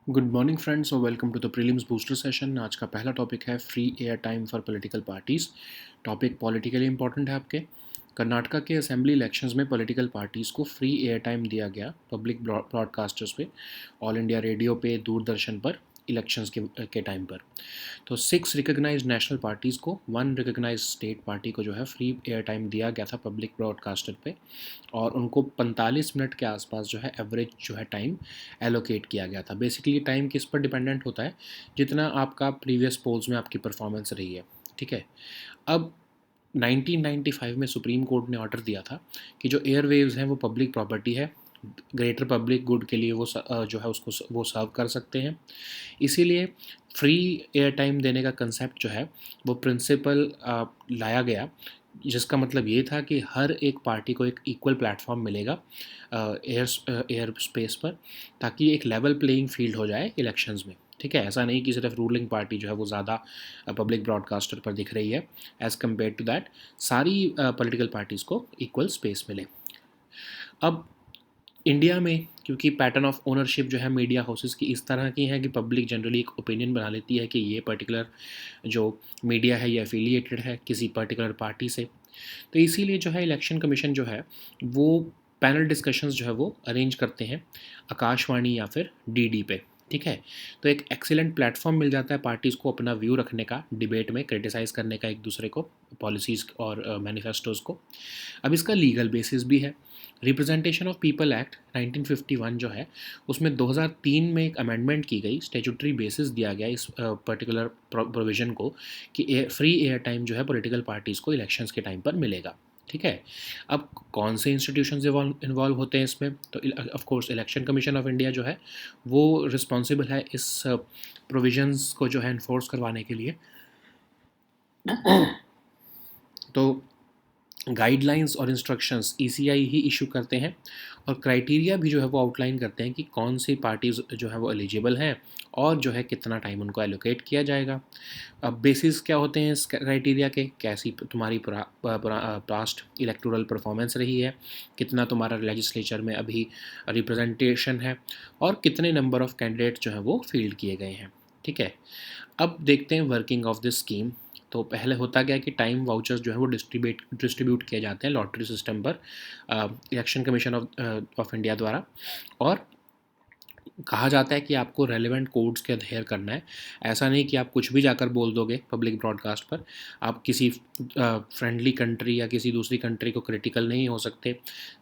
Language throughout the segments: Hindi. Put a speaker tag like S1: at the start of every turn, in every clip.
S1: गुड मॉर्निंग फ्रेंड्स और welcome to the prelims booster session. आज का पहला टॉपिक है free air time for political parties. Topic politically important है आपके। कर्नाटका के असेंबली इलेक्शंस में पॉलिटिकल पार्टीज़ को फ्री एयर टाइम दिया गया पब्लिक ब्रॉडकास्टर्स पे, ऑल इंडिया रेडियो पे, दूरदर्शन पर इलेक्शंस के टाइम पर। तो 6 रिकॉग्नाइज्ड नेशनल पार्टीज़ को 1 रिकॉग्नाइज्ड स्टेट पार्टी को जो है फ्री एयर टाइम दिया गया था पब्लिक ब्रॉडकास्टर पे, और उनको 45 मिनट के आसपास जो है एवरेज जो है टाइम एलोकेट किया गया था। बेसिकली टाइम किस पर डिपेंडेंट होता है? जितना आपका प्रीवियस पोल्स में आपकी परफॉर्मेंस रही है। ठीक है। अब 1995 में सुप्रीम कोर्ट ने ऑर्डर दिया था कि जो एयरवेव्स हैं वो पब्लिक प्रॉपर्टी है, ग्रेटर पब्लिक गुड के लिए वो जो है उसको वो सर्व कर सकते हैं। इसीलिए फ्री एयर टाइम देने का कंसेप्ट जो है वो प्रिंसिपल लाया गया, जिसका मतलब ये था कि हर एक पार्टी को एक इक्वल प्लेटफॉर्म मिलेगा एयर स्पेस पर, ताकि एक लेवल प्लेइंग फील्ड हो जाए इलेक्शंस में। ठीक है, ऐसा नहीं कि सिर्फ रूलिंग पार्टी जो है वो ज़्यादा पब्लिक ब्रॉडकास्टर पर दिख रही है, एज़ कम्पेयर टू दैट सारी पॉलिटिकल पार्टीज़ को इक्वल स्पेस मिले। अब इंडिया में क्योंकि पैटर्न ऑफ ओनरशिप जो है मीडिया हाउसेस की इस तरह की है कि पब्लिक जनरली एक ओपिनियन बना लेती है कि ये पर्टिकुलर जो मीडिया है ये एफिलिएटेड है किसी पर्टिकुलर पार्टी से। तो इसीलिए जो है इलेक्शन कमीशन जो है वो पैनल डिस्कशंस जो है वो अरेंज करते हैं आकाशवाणी या फिर डीडी पे। ठीक है, तो एक एक्सीलेंट प्लेटफॉर्म मिल जाता है पार्टीज़ को अपना व्यू रखने का, डिबेट में क्रिटिसाइज़ करने का एक दूसरे को, पॉलिसीज़ और मैनिफेस्टोज़ को। अब इसका लीगल बेसिस भी है। रिप्रेजेंटेशन ऑफ पीपल एक्ट 1951 जो है उसमें 2003 में एक अमेंडमेंट की गई, स्टेचुटरी बेसिस दिया गया इस पर्टिकुलर प्रोविज़न को कि फ्री एयर टाइम जो है पॉलिटिकल पार्टीज़ को इलेक्शंस के टाइम पर मिलेगा। ठीक है। अब कौन से इंस्टीट्यूशंस इन्वॉल्व होते हैं इसमें? तो of course election commission of India जो है वो रिस्पॉन्सिबल है इस प्रोविजंस को जो है इन्फोर्स करवाने के लिए। तो गाइडलाइंस और इंस्ट्रक्शंस ईसीआई ही इशू करते हैं, और क्राइटेरिया भी जो है वो आउटलाइन करते हैं कि कौन सी पार्टीज़ जो है वो एलिजिबल हैं और जो है कितना टाइम उनको एलोकेट किया जाएगा। अब बेसिस क्या होते हैं इस क्राइटेरिया के? कैसी तुम्हारी पास्ट इलेक्टोरल परफॉर्मेंस रही है, कितना तुम्हारा लेजिस्लेचर में अभी रिप्रेजेंटेशन है, और कितने नंबर ऑफ कैंडिडेट जो है वो फील्ड किए गए हैं। ठीक है। अब देखते हैं वर्किंग ऑफ दिस स्कीम। तो पहले होता क्या है कि टाइम वाउचर्स जो है वो डिस्ट्रीब्यूट किए जाते हैं लॉटरी सिस्टम पर इलेक्शन कमीशन ऑफ इंडिया द्वारा, और कहा जाता है कि आपको रेलेवेंट कोड्स के अधेयर करना है। ऐसा नहीं कि आप कुछ भी जाकर बोल दोगे पब्लिक ब्रॉडकास्ट पर। आप किसी फ्रेंडली कंट्री या किसी दूसरी कंट्री को क्रिटिकल नहीं हो सकते,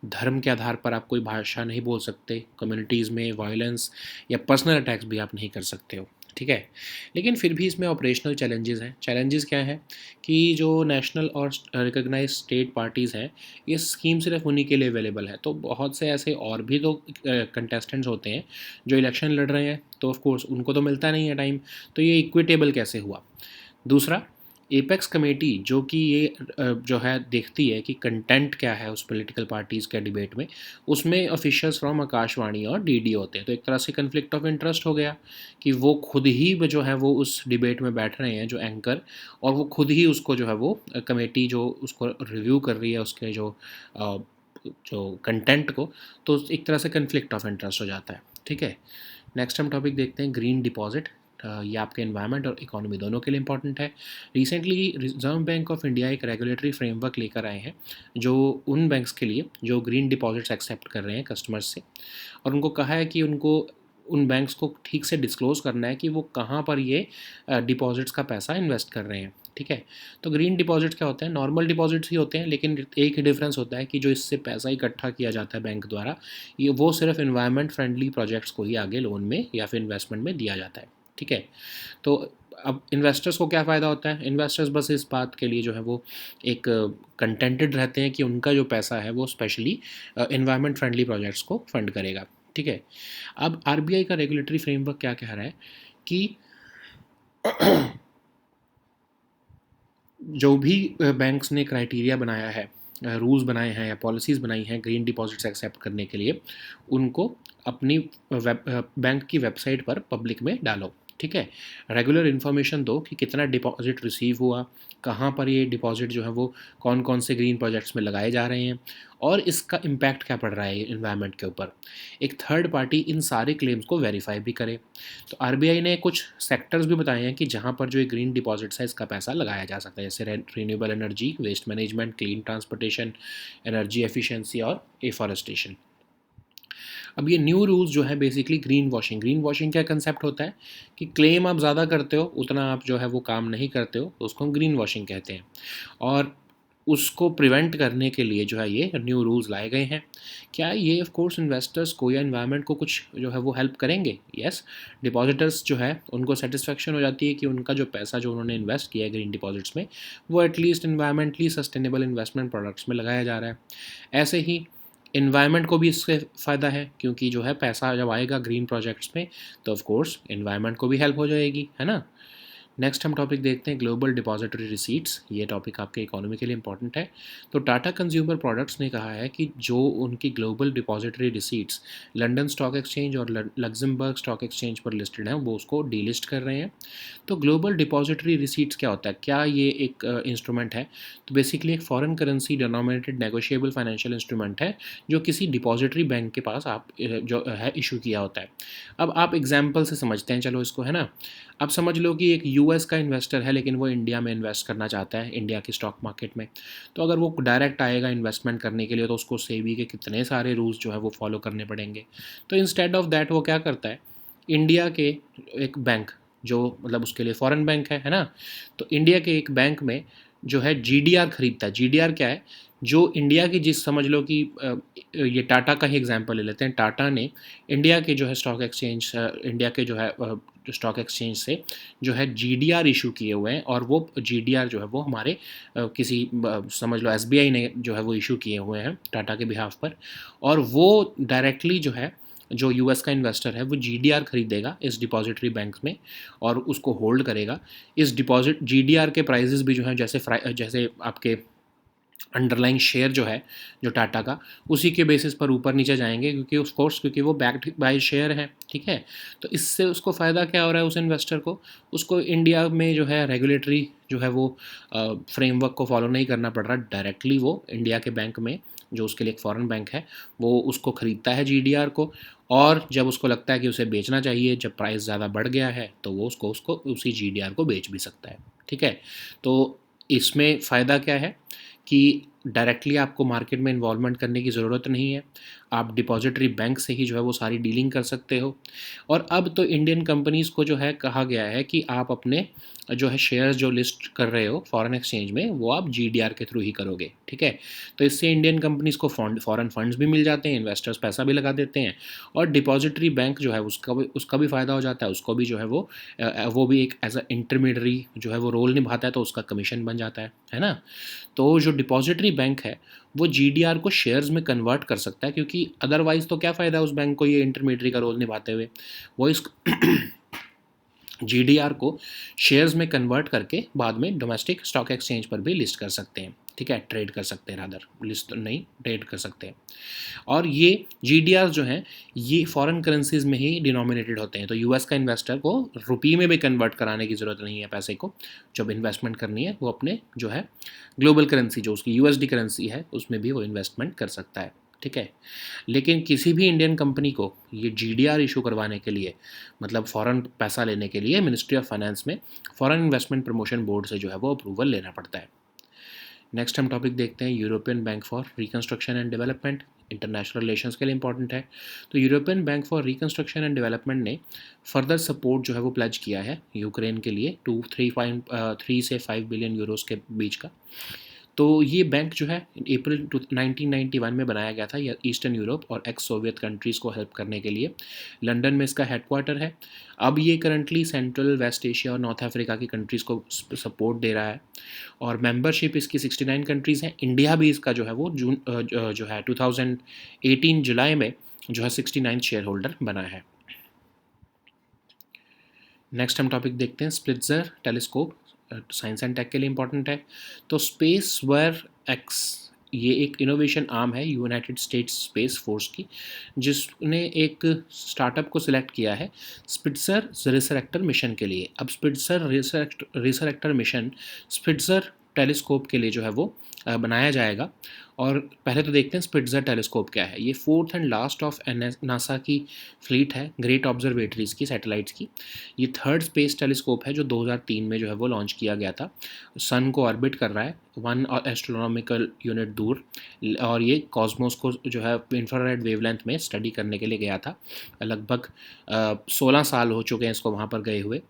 S1: धर्म के आधार पर आप कोई भाषा नहीं बोल सकते, कम्युनिटीज़ में वायलेंस या पर्सनल अटैक्स भी आप नहीं कर सकते हो। ठीक है। लेकिन फिर भी इसमें ऑपरेशनल चैलेंजेस हैं। चैलेंजेस क्या हैं कि जो नेशनल और रिकॉग्नाइज स्टेट पार्टीज़ हैं, ये स्कीम सिर्फ उन्हीं के लिए अवेलेबल है। तो बहुत से ऐसे और भी तो कंटेस्टेंट्स होते हैं जो इलेक्शन लड़ रहे हैं, तो ऑफ कोर्स उनको तो मिलता नहीं है टाइम। तो ये इक्विटेबल कैसे हुआ? दूसरा, एपेक्स कमेटी जो कि ये जो है देखती है कि कंटेंट क्या है उस पॉलिटिकल पार्टीज़ के डिबेट में, उसमें ऑफिशियल्स फ्रॉम आकाशवाणी और डीडी होते हैं। तो एक तरह से कन्फ्लिक्ट ऑफ इंटरेस्ट हो गया कि वो खुद ही जो है वो उस डिबेट में बैठ रहे हैं जो एंकर, और वो खुद ही उसको जो है वो कमेटी जो उसको रिव्यू कर रही है उसके जो कंटेंट को, तो एक तरह से कन्फ्लिक्ट ऑफ इंटरेस्ट हो जाता है। ठीक है। नेक्स्ट हम टॉपिक देखते हैं ग्रीन डिपॉजिट। ये आपके एनवायरनमेंट और इकोनॉमी दोनों के लिए इंपॉर्टेंट है। Recently reserve bank of India एक रेगुलेटरी फ्रेमवर्क लेकर आए हैं जो उन बैंक्स के लिए जो ग्रीन डिपॉजिट्स एक्सेप्ट कर रहे हैं कस्टमर्स से, और उनको कहा है कि उनको उन बैंक्स को ठीक से डिस्क्लोज़ करना है कि वो कहाँ पर ये डिपॉजिट्स का पैसा इन्वेस्ट कर रहे हैं। ठीक है। तो ग्रीन डिपॉजिट क्या होते हैं? नॉर्मल डिपॉजिट्स ही होते हैं, लेकिन एक ही डिफरेंस होता है कि जो इससे पैसा इकट्ठा किया जाता है बैंक द्वारा, ये वो सिर्फ इन्वायरमेंट फ्रेंडली प्रोजेक्ट्स को ही आगे लोन में या फिर इन्वेस्टमेंट में दिया जाता है। ठीक है। तो अब इन्वेस्टर्स को क्या फ़ायदा होता है? इन्वेस्टर्स बस इस बात के लिए जो है वो एक कंटेंटेड रहते हैं कि उनका जो पैसा है वो स्पेशली इन्वायरमेंट फ्रेंडली प्रोजेक्ट्स को फंड करेगा। ठीक है। अब आरबीआई का रेगुलेटरी फ्रेमवर्क क्या कह रहा है कि जो भी बैंक्स ने क्राइटेरिया बनाया है, रूल्स बनाए हैं या पॉलिसीज़ बनाई हैं ग्रीन डिपॉजिट्स एक्सेप्ट करने के लिए, उनको अपनी बैंक की वेबसाइट पर पब्लिक में डालो। ठीक है। रेगुलर इन्फॉर्मेशन दो कि कितना डिपॉजिट रिसीव हुआ, कहाँ पर ये डिपॉजिट जो है वो कौन कौन से ग्रीन प्रोजेक्ट्स में लगाए जा रहे हैं और इसका इम्पैक्ट क्या पड़ रहा है इन्वायरमेंट के ऊपर। एक थर्ड पार्टी इन सारे क्लेम्स को वेरीफाई भी करे। तो आरबीआई ने कुछ सेक्टर्स भी बताए हैं कि जहाँ पर जो ये ग्रीन डिपॉजिट्स है इसका पैसा लगाया जा सकता है, जैसे renewable energy, waste management, clean transportation, energy efficiency और एफॉरेस्टेशन। अब ये न्यू रूल्स जो है बेसिकली ग्रीन वॉशिंग क्या कंसेप्ट होता है कि क्लेम आप ज़्यादा करते हो उतना आप जो है वो काम नहीं करते हो, तो उसको हम ग्रीन वॉशिंग कहते हैं। और उसको प्रिवेंट करने के लिए जो है ये न्यू रूल्स लाए गए हैं। क्या ये ऑफ कोर्स इन्वेस्टर्स को या इन्वायरमेंट को कुछ जो है वो हेल्प करेंगे? यस। डिपॉजिटर्स जो है उनको सेटिस्फेक्शन हो जाती है कि उनका जो पैसा जो उन्होंने इन्वेस्ट किया है ग्रीन डिपॉजिट्स में वो at least environmentally sustainable investment products में लगाया जा रहा है। ऐसे ही इन्वायरमेंट को भी इससे फ़ायदा है, क्योंकि जो है पैसा जब आएगा ग्रीन प्रोजेक्ट्स में तो ऑफ कोर्स इन्वायरमेंट को भी हेल्प हो जाएगी, है ना। नेक्स्ट हम टॉपिक देखते हैं ग्लोबल डिपॉजिटरी रिसीट्स। ये टॉपिक आपके इकोनॉमी के लिए इंपॉर्टेंट है। तो टाटा कंज्यूमर प्रोडक्ट्स ने कहा है कि जो उनकी global depository receipts London stock exchange और लग्जमबर्ग स्टॉक एक्सचेंज पर लिस्टेड हैं वो उसको डीलिस्ट कर रहे हैं। तो ग्लोबल डिपॉजिटरी रिसीट्स क्या होता है, क्या ये एक इंस्ट्रूमेंट है? तो बेसिकली एक foreign currency denominated negotiable financial instrument है जो किसी डिपॉजिटरी बैंक के पास आप जो है इशू किया होता है। अब आप एग्जाम्पल से समझते हैं चलो इसको, है ना। अब समझ लो कि एक यूएस का इन्वेस्टर है लेकिन वो इंडिया में इन्वेस्ट करना चाहता है, इंडिया की स्टॉक मार्केट में। तो अगर वो डायरेक्ट आएगा इन्वेस्टमेंट करने के लिए तो उसको सेबी के कितने सारे रूल्स जो है वो फॉलो करने पड़ेंगे। तो इंस्टेड ऑफ दैट वो क्या करता है, इंडिया के एक बैंक जो मतलब उसके लिए फॉरेन बैंक है ना, तो इंडिया के एक बैंक में जो है जीडीआर खरीदता है। जीडीआर क्या है, जो इंडिया की जिस समझ लो कि ये टाटा का ही एग्जांपल ले लेते हैं। टाटा ने इंडिया के जो है स्टॉक एक्सचेंज इंडिया के जो है स्टॉक एक्सचेंज से जो है जीडीआर इशू किए हुए हैं और वो जीडीआर जो है वो हमारे किसी समझ लो एसबीआई ने जो है वो इशू किए हुए हैं टाटा के बिहाफ पर। और वो डायरेक्टली जो है जो यूएस का इन्वेस्टर है वो जीडीआर खरीदेगा इस डिपॉजिटरी बैंक में और उसको होल्ड करेगा। इस डिपॉजिट जीडीआर के प्राइजेस भी जो हैं जैसे आपके अंडरलाइंग शेयर जो है जो टाटा का उसी के बेसिस पर ऊपर नीचे जाएंगे, क्योंकि ऑफ कोर्स क्योंकि वो बैक्ड बाय शेयर है, ठीक है। तो इससे उसको फ़ायदा क्या हो रहा है उस इन्वेस्टर को, उसको इंडिया में जो है रेगुलेटरी जो है वो फ्रेमवर्क को फॉलो नहीं करना पड़ रहा। डायरेक्टली वो इंडिया के बैंक में जो उसके लिए एक फ़ॉरेन बैंक है वो उसको ख़रीदता है जीडीआर को, और जब उसको लगता है कि उसे बेचना चाहिए, जब प्राइस ज़्यादा बढ़ गया है तो वो उसको उसी जीडीआर को बेच भी सकता है, ठीक है। तो इसमें फ़ायदा क्या है कि डायरेक्टली आपको मार्केट में इन्वॉल्वमेंट करने की ज़रूरत नहीं है, आप डिपॉजिटरी बैंक से ही जो है वो सारी डीलिंग कर सकते हो। और अब तो इंडियन कंपनीज़ को जो है कहा गया है कि आप अपने जो है शेयर्स जो लिस्ट कर रहे हो फॉरेन एक्सचेंज में वो आप जीडीआर के थ्रू ही करोगे, ठीक है। तो इससे इंडियन कंपनीज़ को फॉरेन फंड्स भी मिल जाते हैं, इन्वेस्टर्स पैसा भी लगा देते हैं और डिपॉजिटरी बैंक जो है उसका भी फ़ायदा हो जाता है, उसको भी जो है वो भी एक एज अ इंटरमीडियरी जो है वो रोल निभाता है, तो उसका कमीशन बन जाता है ना। तो जो डिपॉजिटरी बैंक है वो जीडीआर को शेयर्स में कन्वर्ट कर सकता है, क्योंकि अदरवाइज़ तो क्या फ़ायदा है उस बैंक को ये इंटरमीडियरी का रोल निभाते हुए। वो इस जीडीआर को शेयर्स में कन्वर्ट करके बाद में डोमेस्टिक स्टॉक एक्सचेंज पर भी लिस्ट कर सकते हैं, ठीक है, ट्रेड कर सकते हैं, रादर लिस्ट नहीं ट्रेड कर सकते हैं। और ये जीडीआर जो हैं ये फॉरेन करेंसीज में ही डिनोमिनेटेड होते हैं, तो यूएस का इन्वेस्टर को रुपये में भी कन्वर्ट कराने की ज़रूरत नहीं है पैसे को। जब इन्वेस्टमेंट करनी है वो अपने जो है ग्लोबल करेंसी जो उसकी यूएसडी करेंसी है उसमें भी वो इन्वेस्टमेंट कर सकता है, ठीक है। लेकिन किसी भी इंडियन कंपनी को ये जीडीआर इशू करवाने के लिए मतलब फ़ॉरेन पैसा लेने के लिए मिनिस्ट्री ऑफ फाइनेंस में फ़ॉरेन इन्वेस्टमेंट प्रमोशन बोर्ड से जो है वो अप्रूवल लेना पड़ता है। नेक्स्ट हम टॉपिक देखते हैं European bank for reconstruction and development, international relations के लिए इंपॉर्टेंट है। तो European bank for reconstruction and development ने फर्दर सपोर्ट जो है वो प्लेज किया है यूक्रेन के लिए 3 से 5 बिलियन यूरोस के बीच का। तो ये बैंक जो है अप्रैल 1991 में बनाया गया था ईस्टर्न यूरोप और एक्स सोवियत कंट्रीज़ को हेल्प करने के लिए। लंदन में इसका हेडक्वार्टर है। अब ये करंटली सेंट्रल वेस्ट एशिया और नॉर्थ अफ्रीका की कंट्रीज़ को सपोर्ट दे रहा है और मेंबरशिप इसकी 69 कंट्रीज़ हैं। इंडिया भी इसका जो है वो जो है 2018 जुलाई में जो है 69 शेयर होल्डर बना है। नेक्स्ट हम टॉपिक देखते हैं स्प्लिट्ज़र टेलीस्कोप, साइंस एंड टेक के लिए इंपॉर्टेंट है। तो स्पेस वेयर एक्स ये एक इनोवेशन आर्म है यूनाइटेड स्टेट्स स्पेस फोर्स की, जिसने एक स्टार्टअप को सिलेक्ट किया है स्पिट्ज़र रिसरेक्टर मिशन के लिए। अब स्पिट्ज़र रिसरेक्टर मिशन स्पिट्ज़र टेलीस्कोप के लिए जो है वो बनाया जाएगा। और पहले तो देखते हैं स्पिट्ज़र टेलीस्कोप क्या है। ये fourth and last of NASA की फ्लीट है ग्रेट ऑब्जर्वेटरीज की, सैटेलाइट्स की। ये थर्ड स्पेस टेलीस्कोप है जो 2003 में जो है वो लॉन्च किया गया था। सन को ऑर्बिट कर रहा है 1 एस्ट्रोनॉमिकल यूनिट दूर, और ये कॉस्मोस को जो है इंफ्रारेड वेवलेंथ में स्टडी करने के लिए गया था। लगभग 16 साल हो चुके हैं इसको वहाँ पर गए हुए।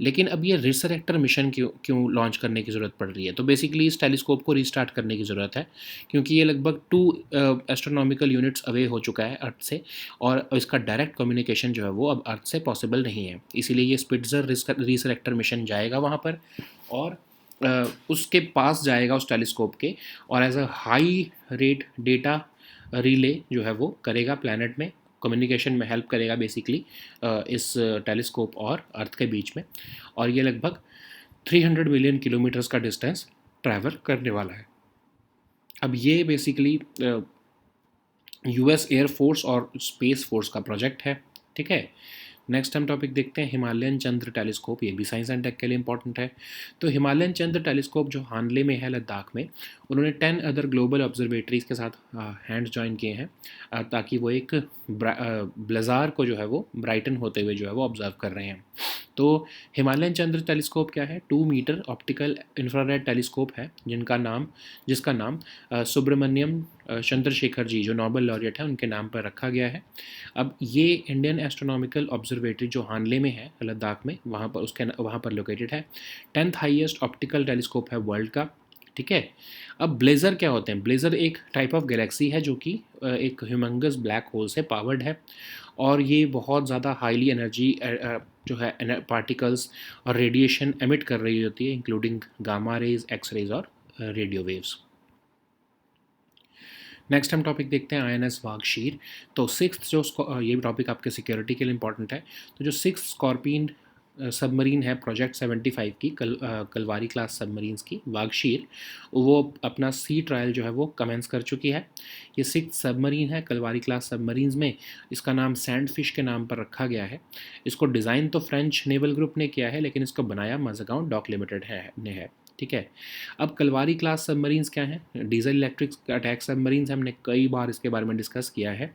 S1: लेकिन अब ये रिसरेक्टर मिशन क्यों क्यों लॉन्च करने की ज़रूरत पड़ रही है? तो बेसिकली इस टेलीस्कोप को रीस्टार्ट करने की ज़रूरत है, क्योंकि ये लगभग 2 एस्ट्रोनॉमिकल यूनिट्स अवे हो चुका है अर्थ से, और इसका डायरेक्ट कम्युनिकेशन जो है वो अब अर्थ से पॉसिबल नहीं है। इसीलिए ये स्पिट्ज़र रिसरेक्टर मिशन जाएगा वहाँ पर, और उसके पास जाएगा उस टेलीस्कोप के, और as a high rate data relay जो है वो करेगा प्लैनेट में, कम्युनिकेशन में हेल्प करेगा बेसिकली इस टेलीस्कोप और अर्थ के बीच में। और ये लगभग 300 मिलियन किलोमीटर्स का डिस्टेंस ट्रैवल करने वाला है। अब ये बेसिकली यूएस एयरफोर्स और स्पेस फोर्स का प्रोजेक्ट है। ठीक है, नेक्स्ट हम टॉपिक देखते हैं हिमालयन चंद्र टेलीस्कोप। ये भी साइंस एंड टेक के लिए इंपॉर्टेंट है। तो हिमालयन चंद्र टेलीस्कोप जो हानले में है लद्दाख में, उन्होंने 10 अदर ग्लोबल ऑब्जर्वेटरीज के साथ हैंड्स ज्वाइन किए हैं, ताकि वो एक ब्लेजार को जो है वो ब्राइटन होते हुए जो है वो ऑब्जर्व कर रहे हैं। तो हिमालयन चंद्र टेलीस्कोप क्या है? 2 मीटर ऑप्टिकल इंफ्रारेड टेलीस्कोप है, जिसका नाम सुब्रमण्यम चंद्रशेखर जी जो नोबेल लॉरिएट है उनके नाम पर रखा गया है। अब ये इंडियन एस्ट्रोनॉमिकल ऑब्जर्वेटरी जो हानले में है लद्दाख में, वहाँ पर लोकेटेड है। 10th हाईएस्ट ऑप्टिकल टेलीस्कोप है वर्ल्ड का। ठीक है, अब ब्लेज़र क्या होते हैं? ब्लेज़र एक टाइप ऑफ गैलेक्सी है जो कि एक ह्यूमंगस ब्लैक होल से पावर्ड है, और ये बहुत ज़्यादा हाईली एनर्जी जो है पार्टिकल्स और रेडिएशन एमिट कर रही होती है, including gamma rays, X rays और रेडियो वेव्स। नेक्स्ट हम टॉपिक देखते हैं INS वागशीर। तो सिक्स्थ ये टॉपिक आपके सिक्योरिटी के लिए इंपॉर्टेंट है। तो जो सिक्स्थ स्कॉर्पियन सबमरीन है प्रोजेक्ट 75 की, कलवारी क्लास सबमरीन्स की, वागशीर, वो अपना सी ट्रायल जो है वो कमेंस कर चुकी है। ये सिक्स्थ सबमरीन है कलवारी क्लास सबमरीन्स में। इसका नाम सैंडफिश के नाम पर रखा गया है। इसको डिज़ाइन तो फ्रेंच नेवल ग्रुप ने किया है, लेकिन इसको बनाया मज़गांव डॉक लिमिटेड ने है। ठीक है, अब कलवारी क्लास सबमरीन्स क्या हैं? डीजल इलेक्ट्रिक अटैक सबमरीन्स, हमने कई बार इसके बारे में डिस्कस किया है।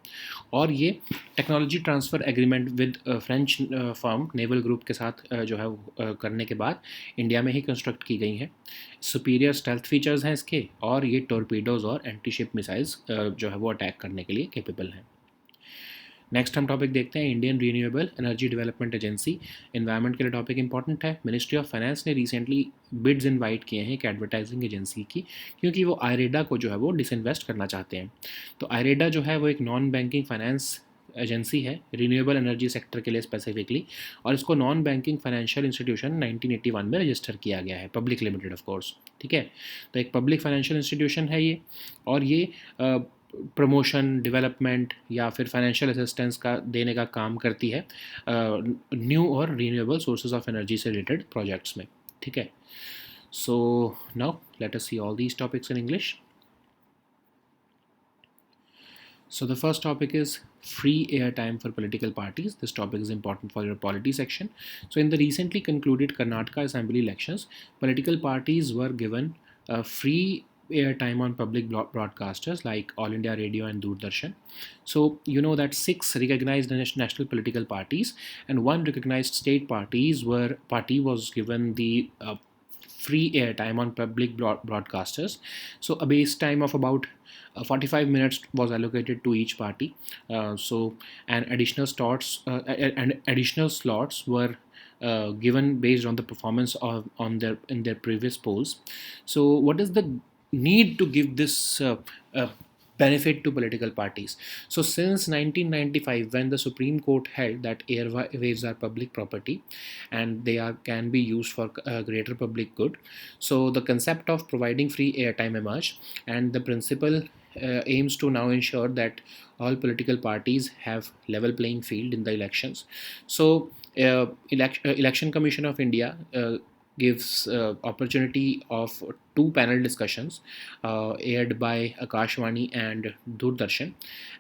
S1: और ये technology transfer agreement with French firm naval group के साथ जो है करने के बाद इंडिया में ही कंस्ट्रक्ट की गई हैं। सुपीरियर स्टेल्थ फीचर्स हैं इसके, और ये टॉर्पीडोज़ और एंटी शिप मिसाइल्स जो है वो अटैक करने के लिए कैपेबल हैं। नेक्स्ट हम टॉपिक देखते हैं Indian renewable energy development agency. Environment के लिए टॉपिक इंपॉर्टेंट है। मिनिस्ट्री ऑफ फाइनेंस ने रिसेंटली बिड्स इनवाइट किए हैं एक एडवर्टाइजिंग एजेंसी की, क्योंकि वो आयरेडा को जो है वो डिसइन्वेस्ट करना चाहते हैं। तो आयरेडा जो है वो एक नॉन बैंकिंग फाइनेंस एजेंसी है रीन्यूएबल एनर्जी सेक्टर के लिए स्पेसिफिकली, और इसको नॉन बैंकिंग फाइनेंशियल इंस्टीट्यूशन 1981 में रजिस्टर किया गया है, पब्लिक लिमिटेड ऑफ कोर्स। ठीक है, तो एक पब्लिक फाइनेंशियल इंस्टीट्यूशन है ये, और ये प्रमोशन, डेवलपमेंट या फिर फाइनेंशियल असिस्टेंस का देने का काम करती है न्यू और रीन्यूएबल सोर्सेज ऑफ एनर्जी से रिलेटेड प्रोजेक्ट्स में। ठीक है, so now let us see all these topics in English. So the first topic is free airtime for political parties. This topic is important for your polity section. So in the recently concluded Karnataka Assembly elections, political parties were given free airtime on public broadcasters like All India Radio and Doordarshan. So you know that 6 recognized national political parties and 1 recognized state party was given the free airtime on public broadcasters. So a base time of about 45 minutes was allocated to each party. And additional slots were given based on the performance in their previous polls. So what is the need to give this benefit to political parties? So since 1995, when the Supreme Court held that airwaves are public property and can be used for greater public good, so the concept of providing free airtime emerged, and the principle aims to now ensure that all political parties have level playing field in the elections. So Election Commission of India gives opportunity of two panel discussions aired by Akashvani and Doordarshan,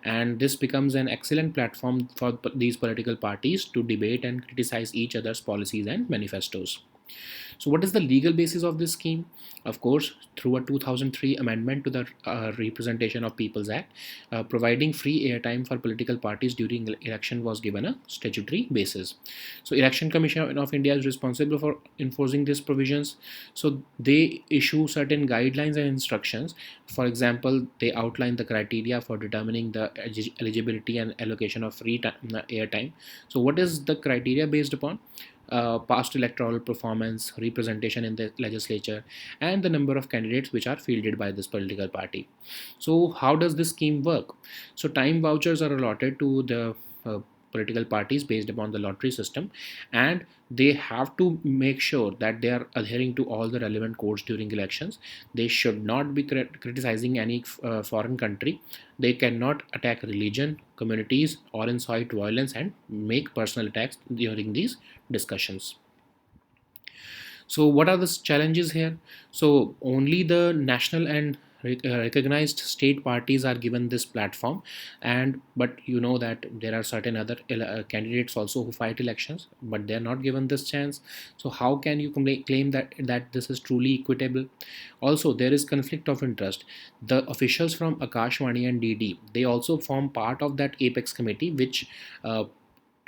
S1: and this becomes an excellent platform for these political parties to debate and criticize each other's policies and manifestos. So, what is the legal basis of this scheme? Of course, through a 2003 amendment to the Representation of People's Act, providing free airtime for political parties during election was given a statutory basis. So, Election Commission of India is responsible for enforcing these provisions. So, they issue certain guidelines and instructions. For example, they outline the criteria for determining the eligibility and allocation of free airtime. So, what is the criteria based upon? Past electoral performance, representation in the legislature, and the number of candidates which are fielded by this political party. So, how does this scheme work? So, time vouchers are allotted to the political parties based upon the lottery system, and they have to make sure that they are adhering to all the relevant codes during elections. They should not be criticizing any foreign country. They cannot attack religion, communities, or incite violence and make personal attacks during these discussions. So, what are the challenges here? So, only the national and recognized state parties are given this platform, and but you know that there are certain other candidates also who fight elections, but they are not given this chance. So, how can you claim that this is truly equitable? Also, there is conflict of interest. The officials from Akashvani and DD, they also form part of that apex committee, which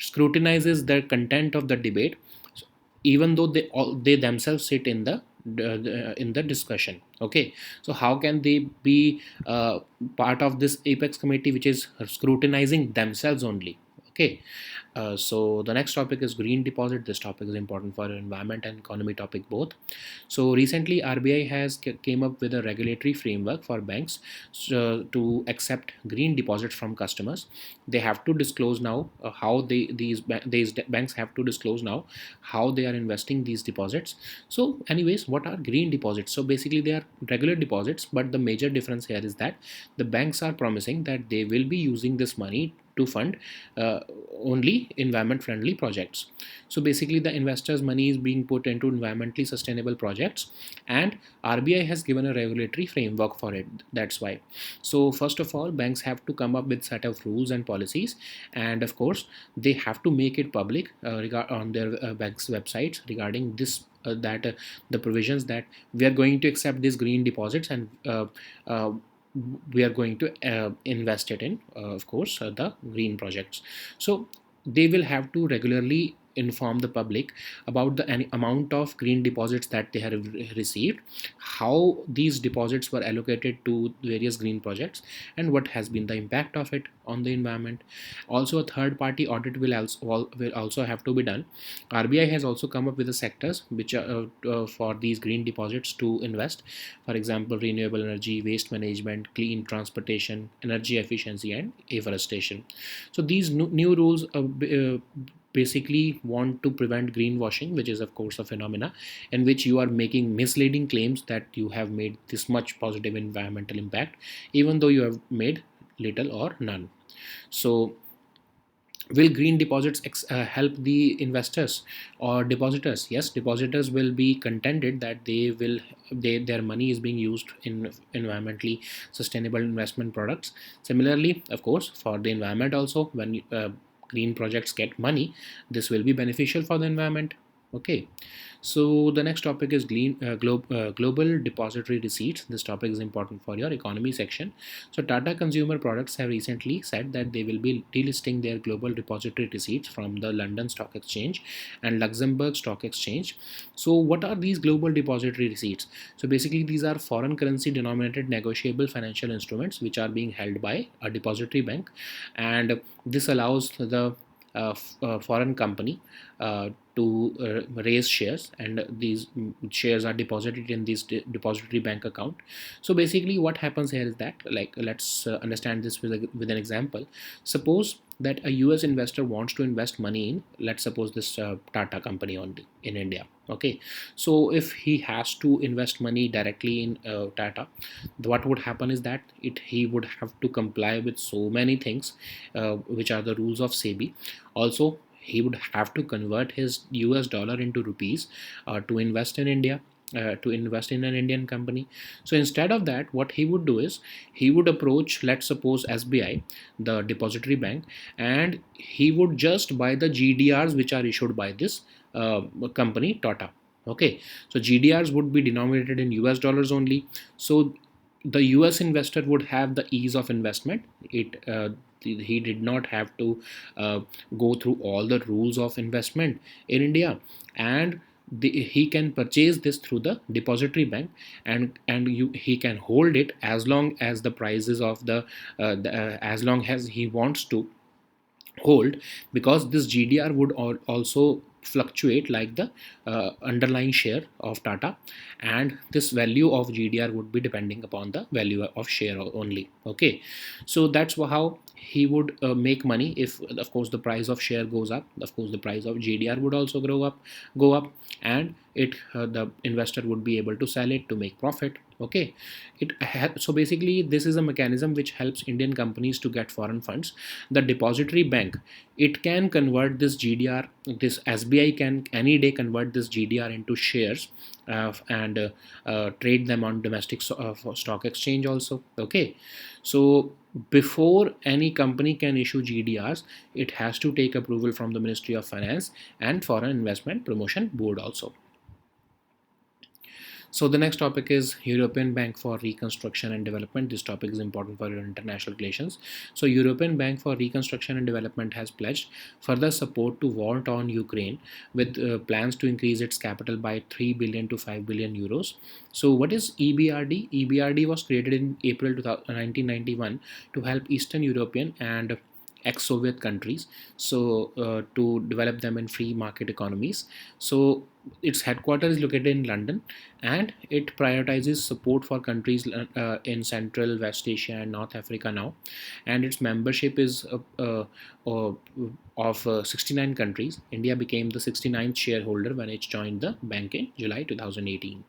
S1: scrutinizes the content of the debate, even though they themselves sit in the discussion. Okay, so how can they be part of this apex committee which is scrutinizing themselves only? Okay, so the next topic is green deposit. This topic is important for environment and economy topic both. So recently RBI has came up with a regulatory framework for banks to accept green deposits from customers. They have to disclose now how these banks have to disclose now how they are investing these deposits. So anyways, what are green deposits? So basically they are regular deposits, but the major difference here is that the banks are promising that they will be using this money to fund uh, only environment friendly projects. So basically the investors money is being put into environmentally sustainable projects, and RBI has given a regulatory framework for it. That's why. So first of all, banks have to come up with set of rules and policies, and of course they have to make it public on their bank's websites regarding this that the provisions that we are going to accept these green deposits, and uh, we are going to invest it in of course the green projects. So they will have to regularly inform the public about the amount of green deposits that they have received, how these deposits were allocated to various green projects, and what has been the impact of it on the environment. Also, a third party audit will also have to be done. RBI has also come up with the sectors which are for these green deposits to invest. For example, renewable energy, waste management, clean transportation, energy efficiency, and afforestation. So these new rules basically want to prevent greenwashing, which is of course a phenomena in which you are making misleading claims that you have made this much positive environmental impact, even though you have made little or none. So will green deposits help the investors or depositors? Yes, depositors will be contended that their money is being used in environmentally sustainable investment products. Similarly, of course, for the environment also, when green projects get money, this will be beneficial for the environment. Okay, so the next topic is global depository receipts. This topic is important for your economy section. So Tata Consumer Products have recently said that they will be delisting their global depository receipts from the London Stock Exchange and Luxembourg Stock Exchange. So what are these global depository receipts? So basically these are foreign currency denominated negotiable financial instruments which are being held by a depository bank, and this allows the foreign company to raise shares, and these shares are deposited in this depository bank account. So basically what happens here is that, like, let's understand this with an example. Suppose that a US investor wants to invest money in, let's suppose, this Tata company only in India. Okay, so if he has to invest money directly in Tata, what would happen is that he would have to comply with so many things which are the rules of SEBI. Also, he would have to convert his US dollar into rupees to invest in India, to invest in an Indian company. So instead of that, what he would do is he would approach, let's suppose, SBI, the depository bank, and he would just buy the GDRs which are issued by this company, Tata. Okay, so GDRs would be denominated in US dollars only. So the US investor would have the ease of investment. He did not have to go through all the rules of investment in India, and he can purchase this through the depository bank, and he can hold it as long as the prices of as long as he wants to hold, because this GDR would also fluctuate like the underlying share of Tata, and this value of GDR would be depending upon the value of share only. Okay, so that's how he would make money. If of course the price of share goes up, of course the price of GDR would also go up, and the investor would be able to sell it to make profit. Okay, so basically this is a mechanism which helps Indian companies to get foreign funds. The depository bank, it can convert this GDR, this SBI can any day convert this GDR into shares, and trade them on domestic stock exchange also. Okay, so before any company can issue GDRs, it has to take approval from the Ministry of Finance and Foreign Investment Promotion Board also. So the next topic is European Bank for Reconstruction and Development. This topic is important for your international relations. So European Bank for Reconstruction and Development has pledged further support to war-torn Ukraine with plans to increase its capital by 3 billion to 5 billion euros. So what is EBRD? EBRD was created in April 1991 to help Eastern European and ex-Soviet countries, so to develop them in free market economies. So its headquarters is located in London, and it prioritizes support for countries in Central, West Asia, and North Africa now. And its membership is of 69 countries. India became the 69th shareholder when it joined the bank in July 2018.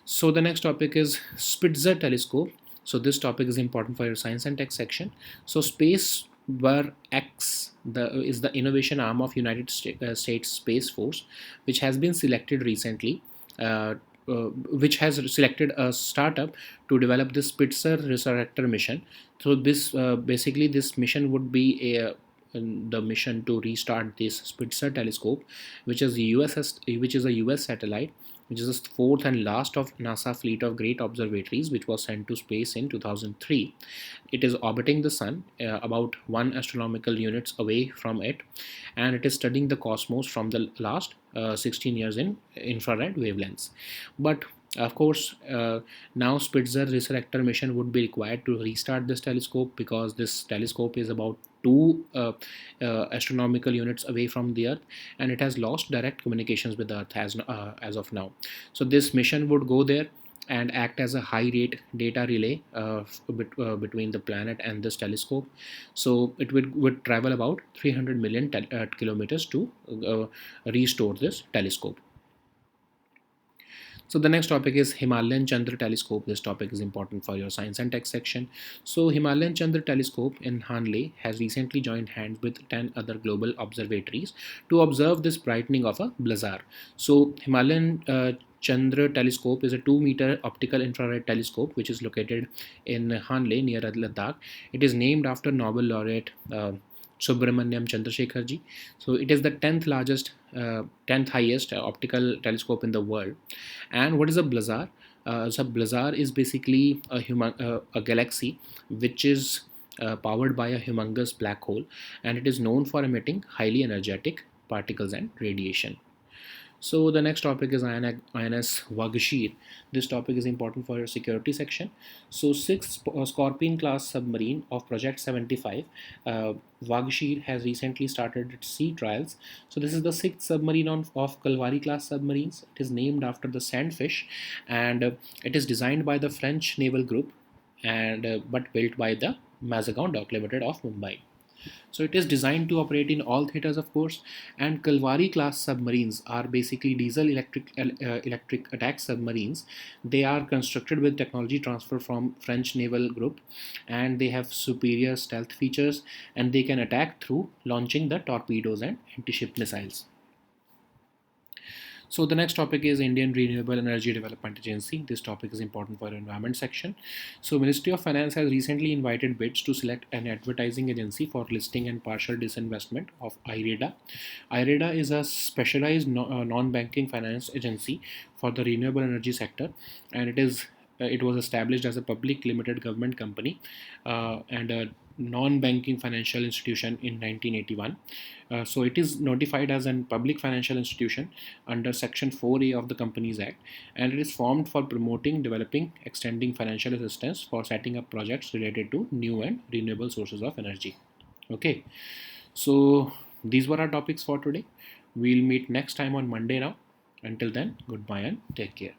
S1: So the next topic is Spitzer telescope. So this topic is important for your science and tech section. So Space War X is the innovation arm of United States Space Force, which has been selected recently. Which has selected a startup to develop the Spitzer Resurrector mission. So this basically this mission would be the mission to restart this Spitzer telescope, which is a US satellite, which is the fourth and last of NASA fleet of great observatories, which was sent to space in 2003. It is orbiting the sun about 1 astronomical units away from it, and it is studying the cosmos from the last 16 years in infrared wavelengths. But of course, now Spitzer Resurrector mission would be required to restart this telescope, because this telescope is about 2 astronomical units away from the Earth, and it has lost direct communications with the Earth as of now. So this mission would go there and act as a high rate data relay between the planet and this telescope. So it would travel about 300 million kilometers to restore this telescope. So the next topic is Himalayan Chandra Telescope. This topic is important for your science and tech section. So Himalayan Chandra Telescope in Hanle has recently joined hands with 10 other global observatories to observe this brightening of a blazar. So Himalayan Chandra Telescope is a 2-meter optical infrared telescope which is located in Hanle near Ladakh. It is named after Nobel laureate Subramaniam Chandrasekhar ji. So it is the 10th highest optical telescope in the world. And what is a blazar? So blazar is basically a galaxy which is powered by a humongous black hole, and it is known for emitting highly energetic particles and radiation. So the next topic is INS Wagashir. This topic is important for your security section. So sixth Scorpion class submarine of Project 75, Wagashir has recently started its sea trials. So this is the sixth submarine of Kalvari class submarines. It is named after the sandfish, and it is designed by the French Naval Group, and but built by the Mazagon Dock Limited of Mumbai. So it is designed to operate in all theaters, of course. And Kalvari class submarines are basically diesel electric attack submarines. They are constructed with technology transfer from French naval group, and they have superior stealth features, and they can attack through launching the torpedoes and anti-ship missiles. So the next topic is Indian Renewable Energy Development Agency. This topic is important for environment section. So Ministry of Finance has recently invited bids to select an advertising agency for listing and partial disinvestment of IREDA. IREDA is a specialized non-banking finance agency for the renewable energy sector, and it was established as a public limited government company and a non-banking financial institution in 1981. So it is notified as a public financial institution under Section 4A of the Companies Act, and it is formed for promoting, developing, extending financial assistance for setting up projects related to new and renewable sources of energy. Okay, so these were our topics for today. We'll meet next time on Monday now. Until then, goodbye and take care.